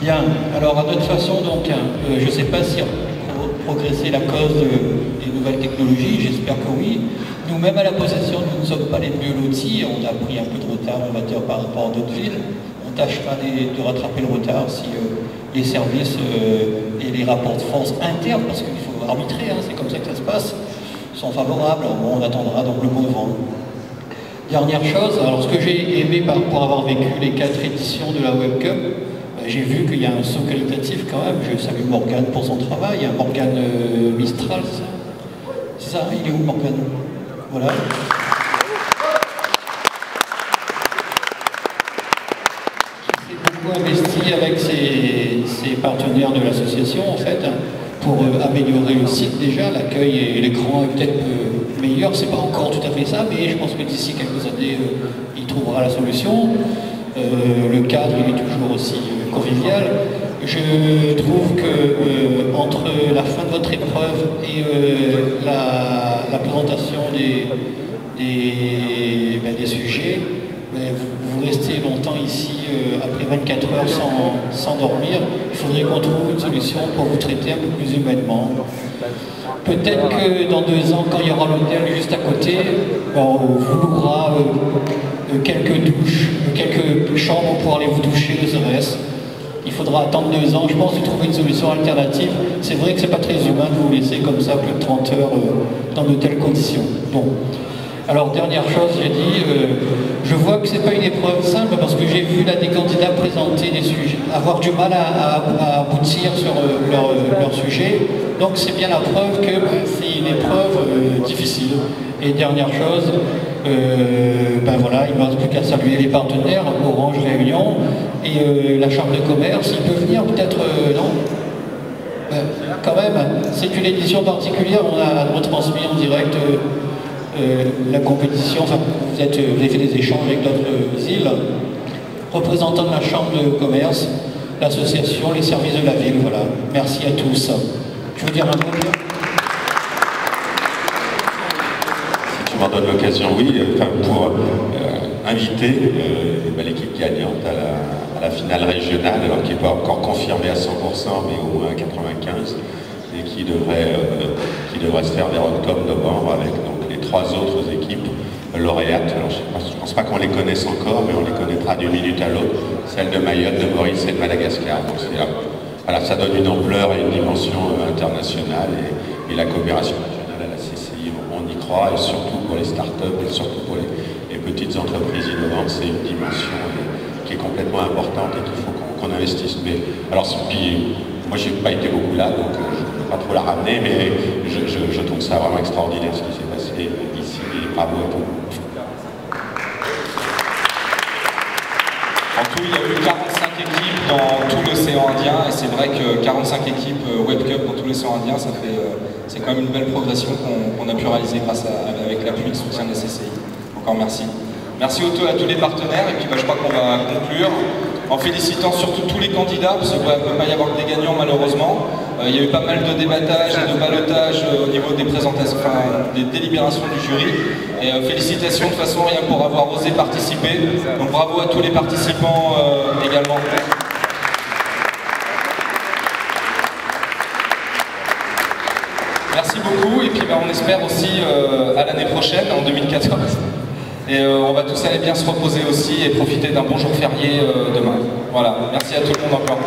Bien, alors à notre façon, donc, je ne sais pas si progresser la cause des nouvelles technologies, j'espère que oui. Nous-mêmes à la possession, nous ne sommes pas les mieux lotis, on a pris un peu de retard, on va dire, par rapport à d'autres villes. On tâchera de rattraper le retard si les services et les rapports de force internes, parce qu'il faut arbitrer, hein, c'est comme ça que ça se passe, sont favorables. Bon, on attendra donc le bon vent. Dernière chose, alors ce que j'ai aimé pour avoir vécu les 4 éditions de la Web Cup, j'ai vu qu'il y a un saut qualitatif quand même. Je salue Morgane pour son travail. Il y a Morgane Mistral, c'est ça, il est où Morgane? Voilà. Qui s'est beaucoup investi avec ses partenaires de l'association en fait, pour améliorer le site déjà. L'accueil et l'écran est peut-être meilleur, c'est pas encore tout à fait ça, mais je pense que d'ici quelques années, il trouvera la solution. Le cadre, il est toujours aussi convivial. Je trouve que entre la fin de votre épreuve et la présentation des sujets, vous restez longtemps ici, après 24 heures sans dormir. Il faudrait qu'on trouve une solution pour vous traiter un peu plus humainement. Peut-être que dans 2 ans, quand il y aura l'hôtel juste à côté, on vous louera quelques douches, quelques chambres pour aller vous doucher, ne serait-ce. Il faudra attendre 2 ans, je pense, de trouver une solution alternative. C'est vrai que c'est pas très humain de vous laisser comme ça plus de 30 heures dans de telles conditions. Bon. Alors, dernière chose, j'ai dit, je vois que c'est pas une épreuve simple parce que j'ai vu là des candidats présenter des sujets, avoir du mal à aboutir sur leur sujet. Donc c'est bien la preuve que c'est une épreuve difficile. Et dernière chose, voilà, il ne me reste plus qu'à saluer les partenaires, Orange Réunion et la Chambre de commerce. Ils peuvent venir peut-être, non? Quand même, c'est une édition particulière, on a retransmis en direct la compétition, enfin, vous avez fait des échanges avec d'autres îles, représentants de la Chambre de commerce, l'association, les services de la ville, voilà. Merci à tous. Je veux dire un mot. Si tu m'en donnes l'occasion, oui, pour inviter l'équipe gagnante à la finale régionale, alors qui n'est pas encore confirmée à 100%, mais au moins à 95%, et qui devrait se faire vers octobre-novembre avec donc les 3 autres équipes lauréates. Alors, je ne pense pas qu'on les connaisse encore, mais on les connaîtra d'une minute à l'autre, celle de Mayotte, de Maurice et de Madagascar. Donc, voilà, ça donne une ampleur et une dimension internationale et la coopération régionale à la CCI, on y croit, et surtout pour les startups et surtout pour les petites entreprises innovantes, c'est une dimension qui est complètement importante et qu'il faut qu'on investisse. Mais alors, puis, moi, j'ai pas été beaucoup là, donc je ne peux pas trop la ramener, mais je trouve ça vraiment extraordinaire ce qui s'est passé ici, et bravo à tout. En tout, il y a eu 45 équipes dans tout l'océan Indien, et c'est vrai que 45 équipes Web Cup dans tout l'océan Indien, c'est quand même une belle progression qu'on a pu réaliser avec l'appui et le soutien des CCI. Encore merci. Merci à tous les partenaires, et puis je crois qu'on va conclure en félicitant surtout tous les candidats, parce qu'il ne peut pas y avoir que des gagnants malheureusement. Il y a eu pas mal de débattages et de ballottages au niveau des présentations, des délibérations du jury. Et félicitations de toute façon rien pour avoir osé participer. Donc bravo à tous les participants également. Merci beaucoup, et puis on espère aussi à l'année prochaine, en 2014. Et on va tous aller bien se reposer aussi et profiter d'un bon jour férié demain. Voilà, merci à tout le monde encore.